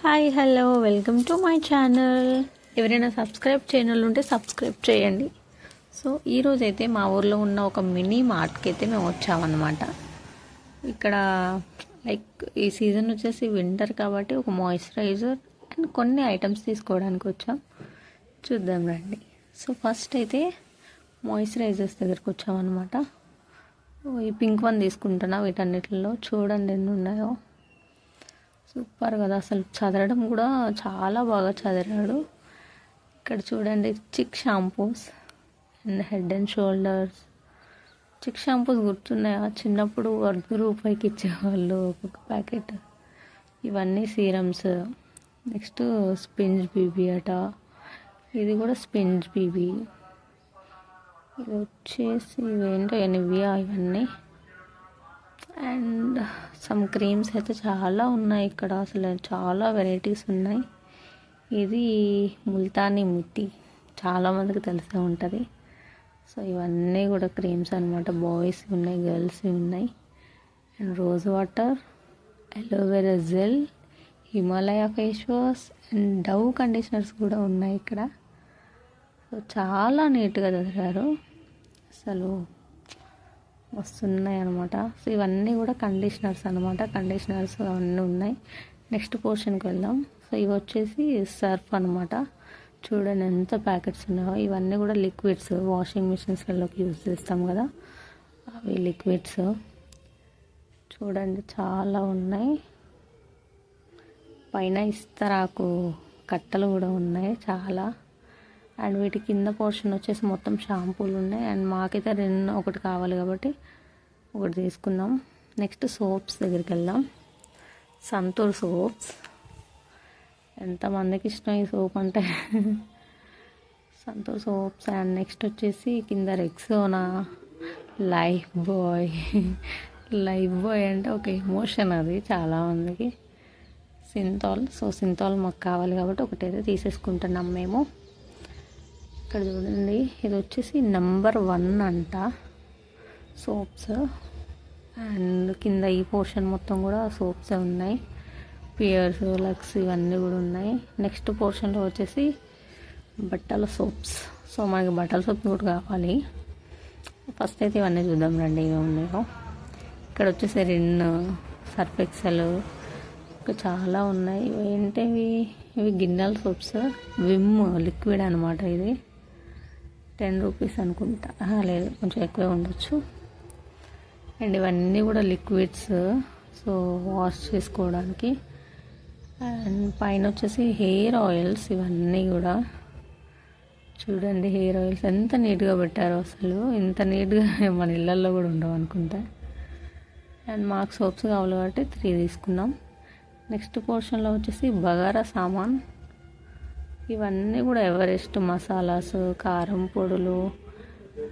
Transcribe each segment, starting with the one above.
Hi hello welcome to my channel. ఎవరైనా subscribe చేయని ఉంటే సబ్స్క్రైబ్ చేయండి. సో ఈరోజు అయితే మా ఊర్లో ఉన్న ఒక మినీ మార్ట్కి అయితే మేము వచ్చామన్నమాట. ఇక్కడ లైక్ ఈ సీజన్ వచ్చేసి వింటర్ కాబట్టి ఒక మాయిశ్చరైజర్ అండ్ కొన్ని ఐటమ్స్ తీసుకోవడానికి వచ్చాం. చూద్దాం రండి. సో ఫస్ట్ అయితే మాయిశ్చరైజర్స్ దగ్గరికి వచ్చామన్నమాట. ఈ పింక్ వన్ తీసుకుంటున్నా. వీటన్నిటిలో చూడండి ఎన్ని ఉన్నాయో. సూపర్ కదా, అసలు చదవడం కూడా చాలా బాగా చదివాడు. ఇక్కడ చూడండి Chik shampoos and Head and Shoulders. Chik shampoos గుర్తున్నాయా? చిన్నప్పుడు ₹1 ఇచ్చేవాళ్ళు ఒక్కొక్క ప్యాకెట్. ఇవన్నీ సీరమ్స్. నెక్స్ట్ స్పింజ్ బీబీ అట. ఇది కూడా స్పింజ్ బీబీ. ఇది వచ్చేసి ఇవేంటో నివియా ఇవన్నీ. అండ్ సమ్ క్రీమ్స్ అయితే చాలా ఉన్నాయి ఇక్కడ. అసలు చాలా వెరైటీస్ ఉన్నాయి. ఇది ముల్తానీ మిట్టి, చాలామందికి తెలిసే ఉంటుంది. సో ఇవన్నీ కూడా క్రీమ్స్ అనమాట. బాయ్స్ ఉన్నాయి, గర్ల్స్ ఉన్నాయి. And rose water, aloe vera gel, Himalaya face wash and Dove conditioners కూడా ఉన్నాయి ఇక్కడ. సో చాలా నీట్గా చదివారు, అసలు వస్తున్నాయి అనమాట. సో ఇవన్నీ కూడా కండిషనర్స్ అనమాట. కండిషనర్స్ అవన్నీ ఉన్నాయి. నెక్స్ట్ పోర్షన్కి వెళ్దాం. సో ఇవి వచ్చేసి సర్ఫ్ అనమాట. చూడండి ఎంత ప్యాకెట్స్ ఉన్నాయో. ఇవన్నీ కూడా లిక్విడ్స్, వాషింగ్ మిషన్స్లోకి యూజ్ చేస్తాం కదా, అవి లిక్విడ్స్. చూడండి చాలా ఉన్నాయి. పైన ఇస్తరాకు కట్టలు కూడా ఉన్నాయి చాలా. అండ్ వీటి కింద పోర్షన్ వచ్చేసి మొత్తం షాంపూలు ఉన్నాయి. అండ్ మాకైతే ఒకటి కావాలి కాబట్టి ఒకటి తీసుకున్నాం. నెక్స్ట్ సోప్స్ దగ్గరికి వెళ్దాం. సంతూర్ సోప్స్. ఎంతమందికి ఇష్టం ఈ సోప్ అంటే. సంతూర్ సోప్స్. అండ్ నెక్స్ట్ వచ్చేసి కింద Rexona, Lifebuoy. Lifebuoy అంటే ఒక ఎమోషన్ అది చాలామందికి. సింతాల్. సో సింతాల్ మాకు కావాలి కాబట్టి ఒకటైతే తీసేసుకుంటున్నాం మేము. ఇక్కడ చూడండి, ఇది వచ్చేసి నెంబర్ 1 అంట సోప్స్. అండ్ కింద ఈ పోర్షన్ మొత్తం కూడా సోప్సే ఉన్నాయి. పియర్స్, లక్స్ ఇవన్నీ కూడా ఉన్నాయి. నెక్స్ట్ పోర్షన్లో వచ్చేసి బట్టల సోప్స్. సో మనకి బట్టల సోప్ కూడా కావాలి. ఫస్ట్ అయితే ఇవన్నీ చూద్దాం రండి ఏమి ఉన్నాయో. ఇక్కడ వచ్చేసి రిన్, సర్ఫ్ ఎక్సెల్, ఇంకా చాలా ఉన్నాయి. ఏంటివి? ఇవి గిన్నెల సోప్స్. విమ్ లిక్విడ్ అనమాట. ఇది ₹10 అనుకుంటా, లేదు కొంచెం ఎక్కువే ఉండొచ్చు. అండ్ ఇవన్నీ కూడా లిక్విడ్స్, సో వాష్ చేసుకోవడానికి. అండ్ పైన వచ్చేసి హెయిర్ ఆయిల్స్. ఇవన్నీ కూడా చూడండి, హెయిర్ ఆయిల్స్ ఎంత నీట్గా పెట్టారో. అసలు ఇంత నీట్గా మన ఇళ్ళల్లో కూడా ఉండవు అనుకుంటా. అండ్ మాకు సోప్స్ కావాలి కాబట్టి 3 తీసుకున్నాం. నెక్స్ట్ పోర్షన్లో వచ్చేసి బగారా సామాన్. ఇవన్నీ కూడా ఎవరెస్ట్ మసాలాస్, కారం పొడులు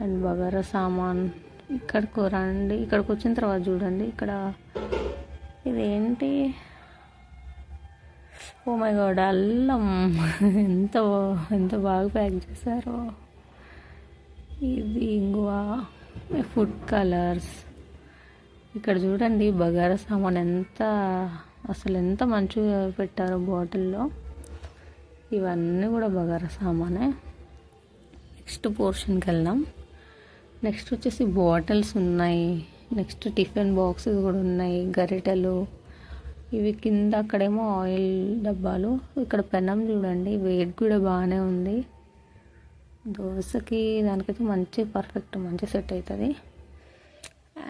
అండ్ బగారా సామాన్. ఇక్కడికి రండి. ఇక్కడికి వచ్చిన తర్వాత చూడండి, ఇక్కడ ఇదేంటి? ఓ మై గాడ్, అల్లం. ఎంత ఎంత బాగా ప్యాక్ చేశారో. ఇది ఇంగువ, ఫుడ్ కలర్స్. ఇక్కడ చూడండి బగారా సామాన్ అసలు ఎంత మంచిగా పెట్టారో బాటిల్లో. ఇవన్నీ కూడా బగారా సామానే. నెక్స్ట్ పోర్షన్కి వెళ్దాం. నెక్స్ట్ వచ్చేసి బాటిల్స్ ఉన్నాయి. నెక్స్ట్ టిఫిన్ బాక్సెస్ కూడా ఉన్నాయి, గరిటెలు. ఇవి కింద అక్కడేమో ఆయిల్ డబ్బాలు. ఇక్కడ పెనం చూడండి, వెయిట్ కూడా బాగానే ఉంది. దోశకి దానికైతే మంచి పర్ఫెక్ట్, మంచి సెట్ అవుతుంది.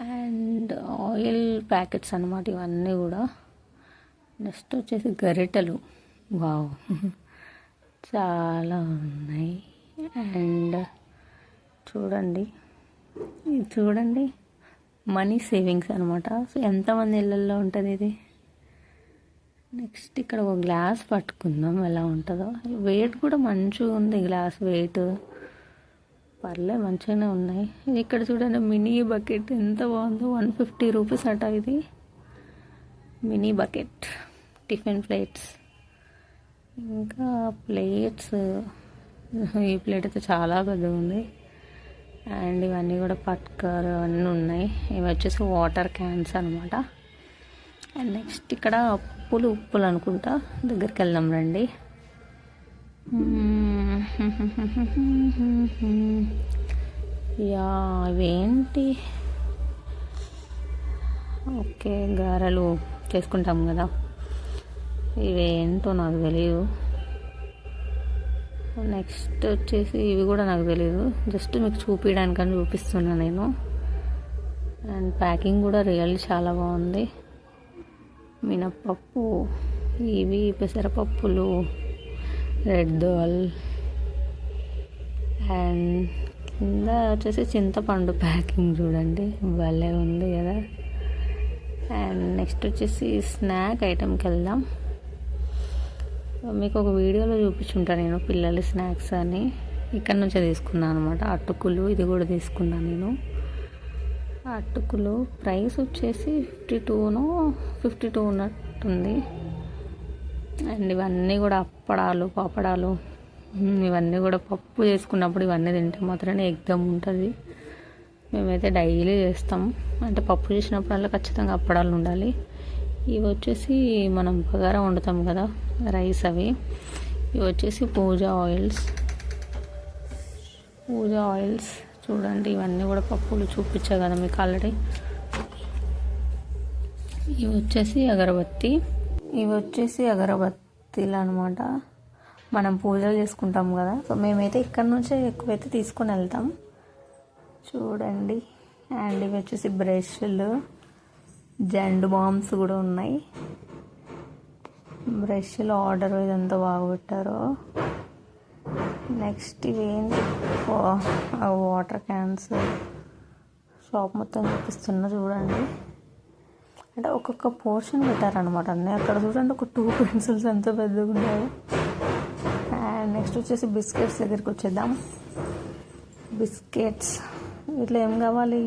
అండ్ ఆయిల్ ప్యాకెట్స్ అనమాట ఇవన్నీ కూడా. నెక్స్ట్ వచ్చేసి గరిటెలు. వావ్, చాలా ఉన్నాయి. అండ్ చూడండి, ఇది చూడండి, మనీ సేవింగ్స్ అనమాట. సో ఎంతమంది ఇళ్ళల్లో ఉంటుంది ఇది. నెక్స్ట్ ఇక్కడ ఒక గ్లాస్ పట్టుకుందాం ఎలా ఉంటుందో. వెయిట్ కూడా మంచిగా ఉంది, గ్లాస్ వెయిట్ పర్లేదు, మంచిగానే ఉన్నాయి. ఇక్కడ చూడండి మినీ బకెట్ ఎంత బాగుందో. ₹150 అట ఇది. Mini bucket, tiffin plates. ఇంకా ప్లేట్స్. ఈ ప్లేట్ అయితే చాలా పెద్దగా ఉంది. అండ్ ఇవన్నీ కూడా పట్కర్ అవన్నీ ఉన్నాయి. ఇవి వచ్చేసి వాటర్ క్యాన్స్ అనమాట. అండ్ నెక్స్ట్ ఇక్కడ ఉప్పులు అనుకుంటా, దగ్గరికి వెళ్దాం రండి. యా ఇవేంటి, ఓకే గారెలు చేసుకుంటాం కదా, ఇవేంటో నాకు తెలియదు. నెక్స్ట్ వచ్చేసి ఇవి కూడా నాకు తెలియదు, జస్ట్ మీకు చూపించడానికని చూపిస్తున్నా నేను. అండ్ ప్యాకింగ్ కూడా రియల్లీ చాలా బాగుంది. మినప్పప్పు, ఇవి పెసరపప్పులు, రెడ్ దాల్, అండ్ కింద వచ్చేసి చింతపండు ప్యాకింగ్ చూడండి, భలే ఉంది కదా. అండ్ నెక్స్ట్ వచ్చేసి స్నాక్ ఐటెంకి వెళ్దాం. మీకు ఒక వీడియోలో చూపించుంటాను నేను పిల్లల స్నాక్స్ అని, ఇక్కడ నుంచే తీసుకున్నాను అనమాట. అటుకులు ఇది కూడా తీసుకున్నాను నేను. అటుకులు ప్రైస్ వచ్చేసి 52 ఉన్నట్టుంది. అండ్ ఇవన్నీ కూడా అప్పడాలు, పాపడాలు, ఇవన్నీ కూడా పప్పు చేసుకున్నప్పుడు ఇవన్నీ తింటే మాత్రమే ఎగ్దమ్ ఉంటుంది. మేమైతే డైలీ చేస్తాం, అంటే పప్పు చేసినప్పుడల్లా ఖచ్చితంగా అప్పడాలు ఉండాలి. ఇవి వచ్చేసి మనం బగారా వండుతాం కదా రైస్, అవి. ఇవి వచ్చేసి పూజ ఆయిల్స్ చూడండి. ఇవన్నీ కూడా పప్పులు చూపించా కదా మీకు ఆల్రెడీ. ఇవి వచ్చేసి అగరబత్తీలు అనమాట. మనం పూజలు చేసుకుంటాం కదా, సో మేమైతే ఇక్కడ నుంచే ఎక్కువైతే తీసుకొని వెళ్తాం చూడండి. అండ్ ఇవి వచ్చేసి బ్రష్లు, జెండు బాంబ్స్ కూడా ఉన్నాయి. బ్రష్లు ఆర్డర్ ఇదంతా బాగా పెట్టారు. నెక్స్ట్ ఇవేంటి, వాటర్ క్యాన్స్. షాప్ మొత్తం చూపిస్తున్నా చూడండి. అంటే ఒక్కొక్క పోర్షన్ పెట్టారనమాట అన్నీ. అక్కడ చూడండి ఒక 2 పెన్సిల్స్ ఎంత పెద్దగా ఉన్నాయి. అండ్ నెక్స్ట్ వచ్చేసి బిస్కెట్స్ దగ్గరికి వచ్చేద్దాం. బిస్కెట్స్ ఇట్లా ఏం కావాలి,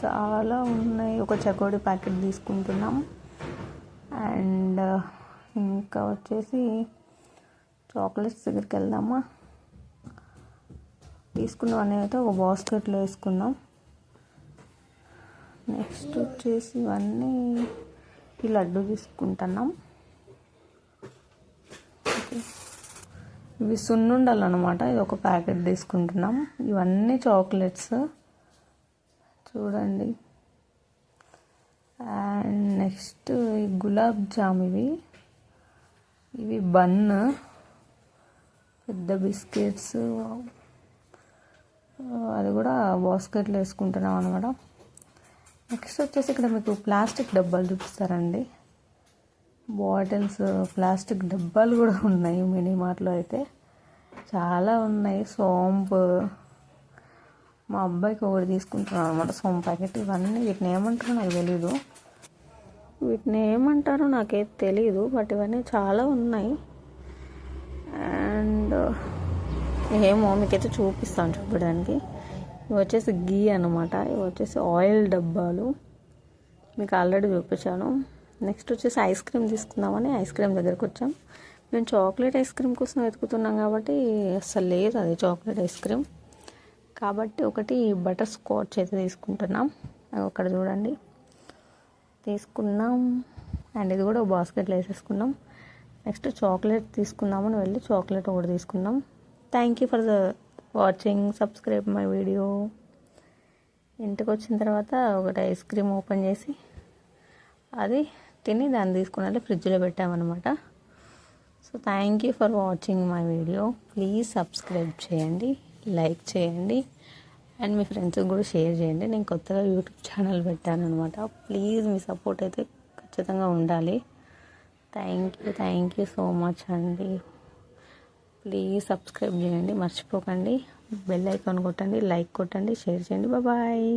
చాలా ఉన్నాయి. ఒక చకోడి ప్యాకెట్ తీసుకుంటున్నాం. అండ్ ఇంకా వచ్చేసి చాక్లెట్స్ దగ్గరికి వెళ్దామా. తీసుకున్నవన్నీ అయితే ఒక బాస్కెట్లో వేసుకుందాం. నెక్స్ట్ వచ్చేసి ఇవన్నీ ఈ లడ్డు తీసుకుంటున్నాం. ఇవి సున్నుండలు అనమాట, ఇది ఒక ప్యాకెట్ తీసుకుంటున్నాం. ఇవన్నీ చాక్లెట్స్ చూడండి. అండ్ నెక్స్ట్ ఈ గులాబ్ జామ్, ఇవి బన్, పెద్ద బిస్కెట్స్, అది కూడా బాస్కెట్లో వేసుకుంటున్నాం అనమాట. నెక్స్ట్ వచ్చేసి ఇక్కడ మీకు ప్లాస్టిక్ డబ్బాలు చూపిస్తారండి. బాటిల్స్, ప్లాస్టిక్ డబ్బాలు కూడా ఉన్నాయి మినీ మార్ట్లో అయితే చాలా ఉన్నాయి. సోంపు, మా అబ్బాయికి ఒకటి తీసుకుంటున్నాను అనమాట, సోంపు ప్యాకెట్. ఇవన్నీ వీటిని ఏమంటారో నాకు తెలీదు, బట్ ఇవన్నీ చాలా ఉన్నాయి. అండ్ ఏమో మీకైతే చూపిస్తాను చూపడానికి. ఇవి వచ్చేసి గీ అనమాట, ఇవి వచ్చేసి ఆయిల్ డబ్బాలు, మీకు ఆల్రెడీ చూపించాను. నెక్స్ట్ వచ్చేసి ఐస్ క్రీమ్ తీసుకుందామని ఐస్ క్రీమ్ దగ్గరికి వచ్చాం. మేము చాక్లెట్ ఐస్ క్రీమ్ కోసం వెతుకుతున్నాం కాబట్టి అసలు లేదు అది చాక్లెట్ ఐస్ క్రీమ్. కాబట్టి ఒకటి బటర్ స్కాచ్ అయితే తీసుకుంటున్నాం, అక్కడ చూడండి తీసుకున్నాం. అండ్ ఇది కూడా బాస్కెట్లో వేసేసుకున్నాం. నెక్స్ట్ చాక్లెట్ తీసుకుందామని వెళ్ళి చాక్లెట్ ఒకటి తీసుకున్నాం. Thank you for the watching, subscribe my video. ఇంటికి వచ్చిన తర్వాత ఒకటి ఐస్ క్రీమ్ ఓపెన్ చేసి అది తిని దాన్ని తీసుకుని వెళ్ళి ఫ్రిడ్జ్లో పెట్టామన్నమాట. So thank you for watching my video. Please subscribe చేయండి, లైక్ చేయండి, అండ్ మీ ఫ్రెండ్స్కి కూడా షేర్ చేయండి. నేను కొత్తగా యూట్యూబ్ ఛానల్ పెట్టాను అనమాట. ప్లీజ్ మీ సపోర్ట్ అయితే ఖచ్చితంగా ఉండాలి. థ్యాంక్ యూ సో మచ్ అండి. ప్లీజ్ సబ్స్క్రైబ్ చేయండి, మర్చిపోకండి. బెల్ ఐకాన్ కొట్టండి, లైక్ కొట్టండి, షేర్ చేయండి. బాయ్.